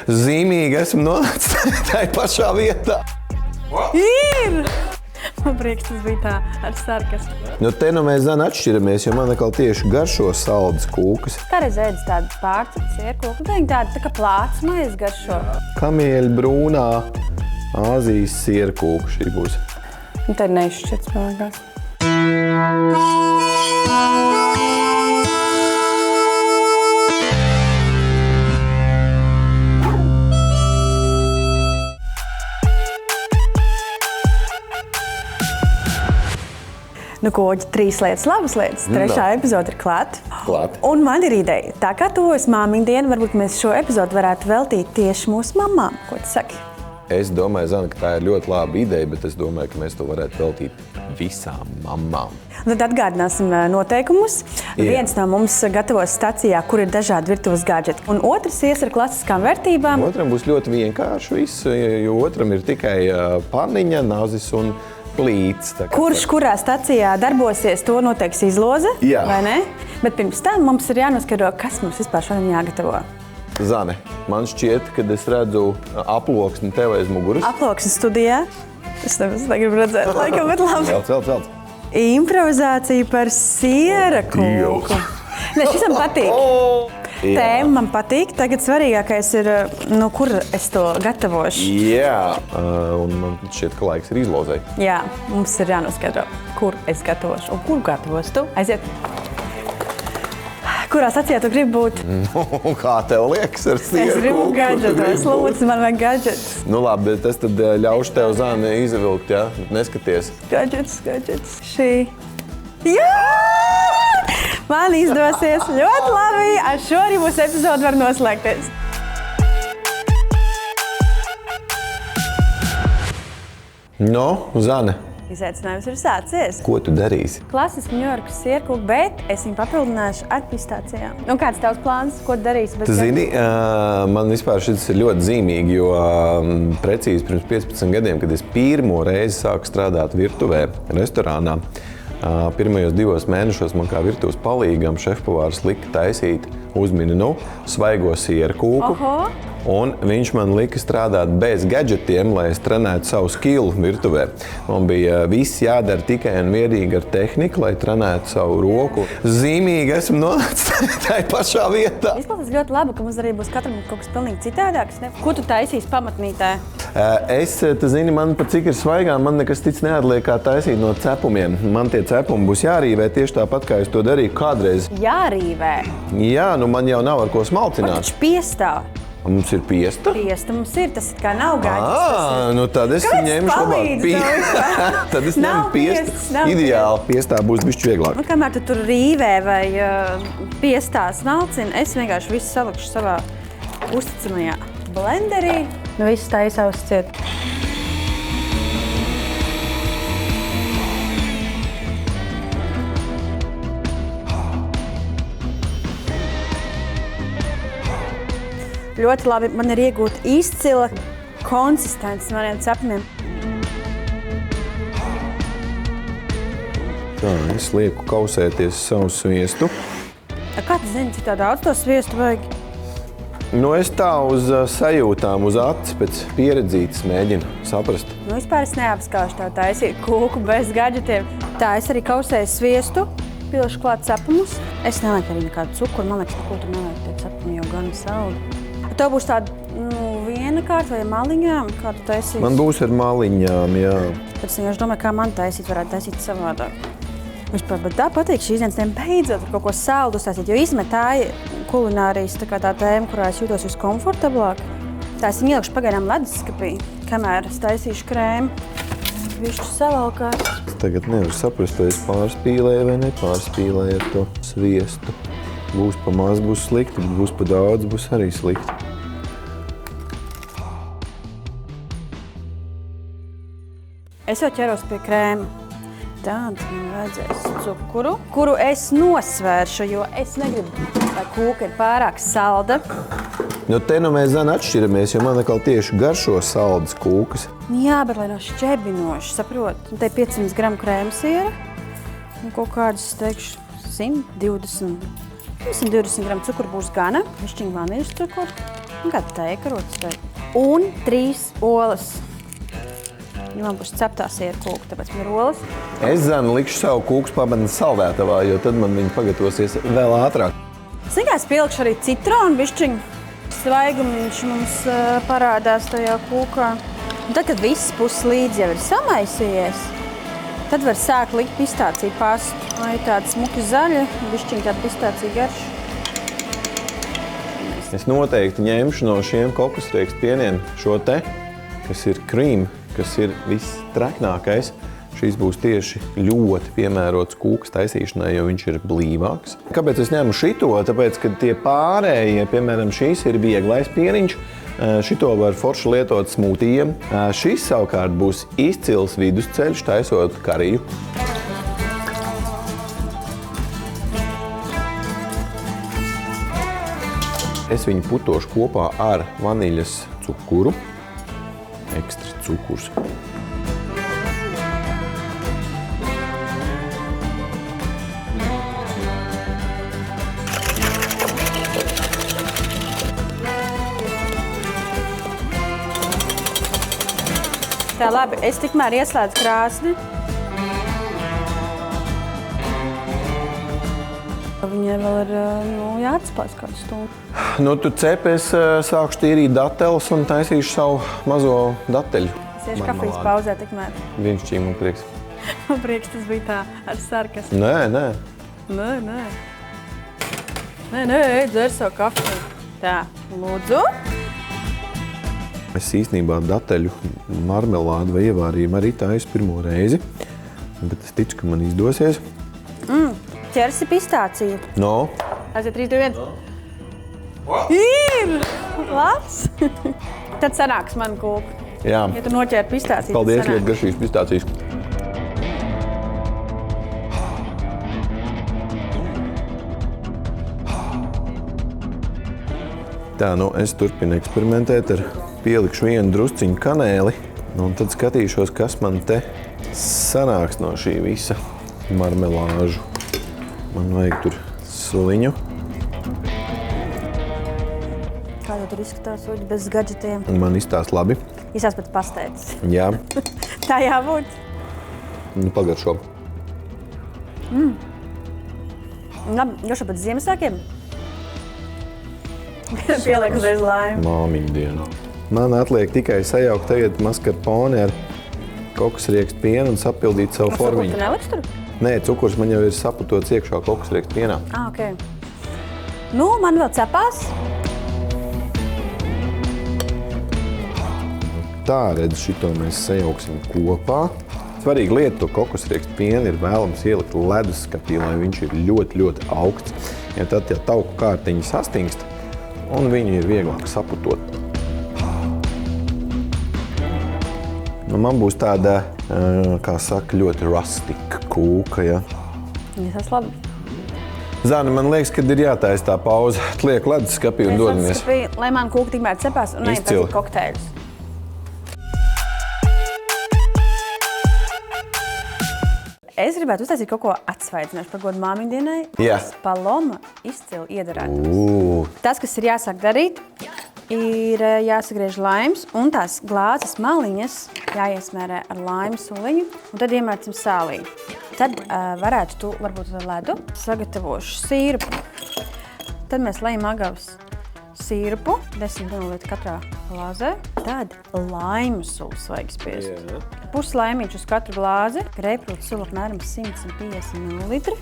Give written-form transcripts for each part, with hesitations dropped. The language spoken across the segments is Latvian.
zīmīgi esmu nonācis tajā pašā vietā. Ir! Man prieks, tas bija tā ar sarkasmu. Te mēs Zana atšķiramies, jo man atkal tieši garšo saldas kūkas. Kādreiz ēdis tādu pārceptu sierkūku, viņi tādu tā kā plāts maize garšo. Kamieļa brūnā Āzijas sierkūka šī būs. Tā ir neizšķirts, man liekas. Nu, koģi, 3 lietas, labas lietas. 3. epizode ir klāt. Un man ir ideja. Tā kā tuvojas māmiņu diena, varbūt mēs šo epizodu varētu veltīt tieši mūsu mamām. Ko tu saki? Es domāju, Zana, ka tā ir ļoti laba ideja, bet es domāju, ka mēs to varētu veltīt visām mamām. Tad atgādināsim noteikumus. Viens no mums gatavos stacijā, kur ir dažādi virtuves gadžeti. Un otrs ies ar klasiskām vērtībām. Otram būs ļoti vienkārši viss, jo otram ir tikai paniņa, nazis un plīts. Kurš kurā stacijā darbosies, to noteiks izloze, vai ne? Bet pirms tam mums ir jānoskaidro, kas mums vispār šodien jāgatavo. Zane, man šķiet, kad es redzu aploksni tev aiz muguras. Aploksni studijā. Es negribu redzēt, laikam, bet labi. Celt. Improvizācija par siera kūku. Ne, šis man patīk. Tēma man patīk. Tagad svarīgākais ir, kur es to gatavošu. Jā, un man šķiet, ka laiks ir izlozei. Jā, mums ir jānoskaidro, kur es gatavošu un kur gatavos tu. Aiziet. Kurā stacijā tu gribi būt? Kā tev liekas ar sierkūku? Es gribu gadžetos. Lūdzu, man vajag gadžets. Labi, bet es tad ļaušu tev, Zane, izvilkt, ja? Neskaties. Gadžets. Šī. Jā! Man izdosies ļoti labi. Ar šo arī mūsu epizodi var noslēgties. Zane. Izaicinājums ir sācies. Ko tu darīsi? Klasiski ņujorkas sierkūku, bet es viņu papildināšu ar pistācijām. Kāds tavs plāns? Ko tu darīsi? Tu zini, man vispār šis ir ļoti zīmīgi, jo precīzi pirms 15 gadiem, kad es pirmo reizi sāku strādāt virtuvē, restorānā, pirmajos 2 mēnešos man kā virtuves palīgam šefpavārs lika taisīt uzmini, svaigo sierkūku. Un viņš man lika strādāt bez gadžetiem, lai es trenētu savu skilu virtuvē. Man bija viss jādara tikai un vienīgi ar tehniku, lai trenētu savu roku. Zīmīgi esmu nonācis tajā pašā vietā. Izklausās ļoti labi, ka mums arī būs katram kaut kas pilnīgi citādāks. Ko tu taisīsi pamatnītē? Man pat cik ir svaigā, man nekas cits neatliek kā taisīt no cepumiem. Man tie cepumi būs jārīvē tieši tāpat, kā es to darīju kādreiz. Jārīvē? Jā, man jau nav ar ko smalcināt. Taču piestā. Mums ir piesta? Piesta mums ir, tas kā nav gaļas. Tad es ņemšu labāk Tad es ņemu piestu. Ideāli, piestā būs bišķi vieglāk. Kamēr tu tur rīvē vai piestā smalcini, es vienkārši visu salikšu savā uzticamajā blenderī. Viss tā izsaus ciet. Ļoti labi, man ir iegūta izcila konsistence maniem cepumiem. Tā, es lieku kausēties savu sviestu. Kā tu zini, cik tā daudz to sviestu vajag? Es tā uz sajūtām, uz acis pēc pieredzītes mēģinu saprast. Vispār es neapskaušu tā taisīt kūku bez gadžetiem. Tā, es arī kausēju sviestu, pilšu klāt cepumus. Es nelieku arī nekādu cukuru, man liekas, ko tur nevajag tie cepumi, jo gan saldi. Tev būs tāda viena kārta vai maliņām, kā tu taisīsi? Man būs ar maliņām, jā. Tad es vienkārši domāju, kā man taisīt, varētu taisīt savādāk. Vispār, bet tā patīk šīs dienas tiem beidzot ar kaut ko saldu uztaisīt, jo izmetāja kulinārijas tā tēma, kurā es jūtos viskomfortablāk. Tā es viņu ielikšu pagaidām leduskapī, kamēr es taisīšu krēmu. Višķi savalkāt. Es tagad nevaru saprast, vai es pārspīlēju vai nepārspīlēju ar to sviestu. Būs pa maz, būs slikti, bet būs pa daudz, būs arī slikti. Es jau ķeros pie krēma. Tad man vajadzēs cukuru, kuru es nosvēršu, jo es negribu, lai kūka ir pārāk salda. Te mēs Zana atšķiramies, jo man atkal tieši garšo saldas kūkas. Jā, bet lai nav šķebinoši, saprot. Te 500 gramu krēma siera un kaut kādus, es teikšu, 120 gramu cukuru būs gana, višķiņu vaniļas cukuru. Kāda tēkarotas vai? Un 3 olas. Man būs ceptā siera kūka, tāpēc man ir olas. Es zinu, likšu savu kūkas pabani saldētavā, jo tad man viņi pagatavosies vēl ātrāk. Zini, kā es pielikšu arī citronu bišķiņu. Svaigumiņš mums parādās tajā kūkā. Un tad, kad viss puses līdz jau ir samaisījies, tad var sākt likt pistāciju pastu. Vai tāda smuki zaļa, bišķiņ tāda pistācija garša. Es noteikti ņemšu no šiem kokosriekstu pieniem šo te, kas ir cream, kas ir viss treknākais. Šīs būs tieši ļoti piemērots kūkas taisīšanai, jo viņš ir blīvāks. Kāpēc es ņemu šito? Tāpēc, ka tie pārējie, piemēram, šīs ir vieglais pieniņš, šito var forši lietot smūtijiem. Šis savukārt būs izcils vidusceļš taisot kariju. Es viņu putošu kopā ar vaniļas cukuru, ekstra cukurs. Tā, labi, es tikmēr ieslēdzu krāsni. Viņai vēl ir jāatspās kādu stundu. Nu, tu cep, es sākšu tīrīt dateles un taisīšu savu mazo datelju. Es iešu kafijas pauzē tikmēr. Vienšķīgi man prieks. Man prieks tas bija tā ar sarkasmu. Nē. Nē, dzer savu kafiju. Tā, lūdzu. Es īstenībā datelju marmelādu vai ievārījumu arī taisu pirmo reizi, bet es ticu, ka man izdosies. Ķersi pistāciju. No. Aiziet 3, 2, 1. Ir! Labs! Tad sanāks man kūka. Jā. Ja tu noķēri pistāciju, Paldies, ļoti garšīgas pistācijas. Tā, nu es turpinu eksperimentēt ar pielikšu vienu drusciņu kanēli un tad skatīšos, kas man te sanāks no šī visa marmelāžu. Man vajag tur suliņu. Kā jau tur izskatās uģi bez gadžetiem? Man izstās labi. Izsās pēc pastētas. Jā. Tā jābūt. Nu, pagaršo. Labi, jošo pēc Ziemassvētkiem? Pieliek uzreiz laimi. Māmiņu dienu. Man atliek tikai sajaukt tagad mascarpone ar kokosriekstu pienu un sapildīt savu formiņu. Tu neliksi tur? Nē, cukurs man jau ir saputots iekšā kokosriekstu pienā. Ok. Nu, man vēl cepās. Tā, redz, šito mēs sajauksim kopā. Svarīga lieta, to kokosriekstu pienu ir vēlams ielikt leduskapī, lai viņš ir ļoti, ļoti augsts. Ja tad tie tauku kārtiņi sastingst, un viņi ir vieglāk saputot. Nu, man būs tāda, kā saka, ļoti rustika kūka, ja. Izsās labi. Zāne, man liekas, kad ir jātaisa tā pauze. Liek leduskapī un dodamies. Lai man kūka tikmēr cepās un neiem Izcili. pēc kokteļus. Es gribētu uztaisīt kaut ko atsvaidzinošu par godu māmiņu dienai. Jā. Paloma izcili iedarētos. Tas, kas ir jāsāk darīt, ir jāsagriež laims un tās glāzes maliņas jāiesmērē ar laimu suliņu un tad iemērcam sālī. Tad varētu tu varbūt ar ledu sagatavošu sīrupu. Tad mēs lejam agavas sīrupu, 10 ml katrā glāzē. Tad laimu sulas vajag spiest. Pus laimīšu uz katru glāzi, greipfrutu sula apmēram 150 ml.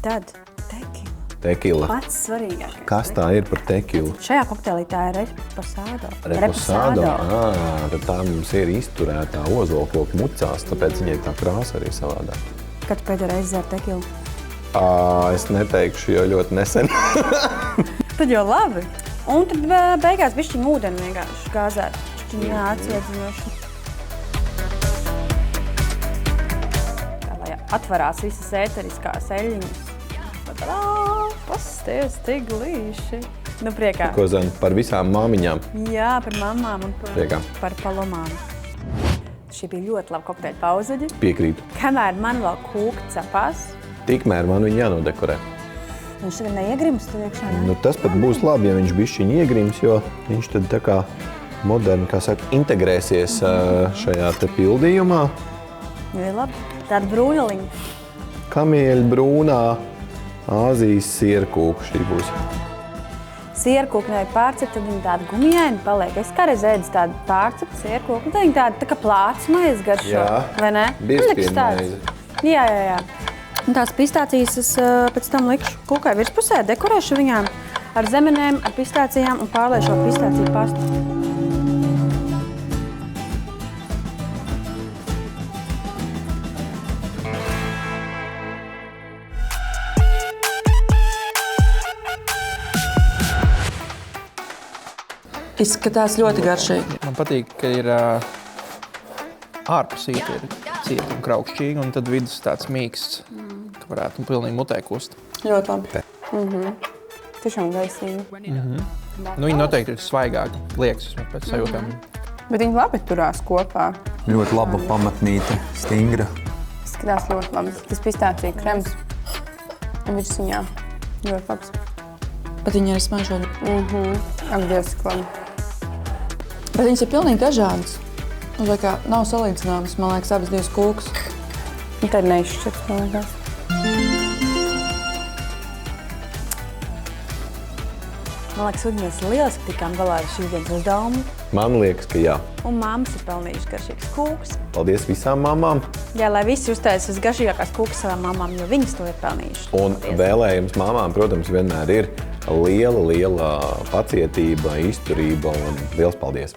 Tad tekila. Tekila. Pats svarīgākais. Kas tā ir par tekilu? Šajā kokteilī tā ir reposado. Reposado. Tad tā mums ir izturētā ozolkoka mucās, tāpēc viņai tā krāsa arī savādāk. Kad tu pēdējo reizi dzer tekilu? Es neteikšu, jo ļoti nesen. Tad jau labi. Un tad beigās bišķiņ ūdeni vienkārši gāzēt. Bišķiņ atsviedzinoši. Lai atvarās visas ēteriskās eļļiņas. Pasties, tik glīši. Nu, priekā. Ko zinu, par visām māmiņām. Jā, par mamām un Priekā. par palomām. Šī bija ļoti laba kokteļa pauzeģi. Piekrītu. Kamēr man vēl kūka cepās, Tikmēr man viņa jānodekorē. Viņš tagad neiegrims tur iekšā, jā? Nu, tas pat būs labi, ja viņš bišķiņ iegrims, jo viņš tad tā kā moderni, kā saka, integrēsies šajā te pildījumā. Ir labi. Tāda brūneliņa. Kamieļa brūnā Āzijas sierkūka šī būs. Sierkūka nevajag pārcept, tad viņa tāda gumijaina paliek. Es kādreiz ēdu tādu pārceptu sierkūku, tad viņa tāda tā kā plāts maize garšo. Jā, vai ne? biezpiena maize. Jā. Un tās pistācijas es pēc tam likšu kūkai virspusē, dekorēšu viņām ar zemenēm, ar pistācijām un pārliešu ar pistāciju pastu. Izskatās ļoti garšīgi. Man patīk, ka ir ārpusīte ir cieta un kraukšķīga, un tad vidus tāds mīksts, ka varētu pilnīgi mutē kust. Ļoti labi. Tiešām gaisīgi. Nu, viņi noteikti ir svaigāki, liekas vismaz pēc sajūtām. Bet viņi labi turās kopā. Ļoti laba pamatnīte, stingra. Izskatās ļoti labi. Tas pistācija krems. Un viņš viņā ļoti labs. Bet viņi ir smaržoni. Ak, Dievs, labi. Bet viņas ir pilnīgi dažādas. Un tā kā nav salīdzināmas, man liekas, abas divas kūkas. Un tad neizšķirt, man liekas. Man liekas, Uģi, mēs lieliski tikām galā ar šīs dienas uzdevumu. Man liekas, ka jā. Un mammas ir pelnījušas garšīgas kūkas. Paldies visām mamām. Jā, lai visi uztaisa visgaršīgākās kūkas savām mamām, jo viņas to ir pelnījušas. Un vēlējums mamām, protams, vienmēr ir liela pacietība, izturība un liels paldies.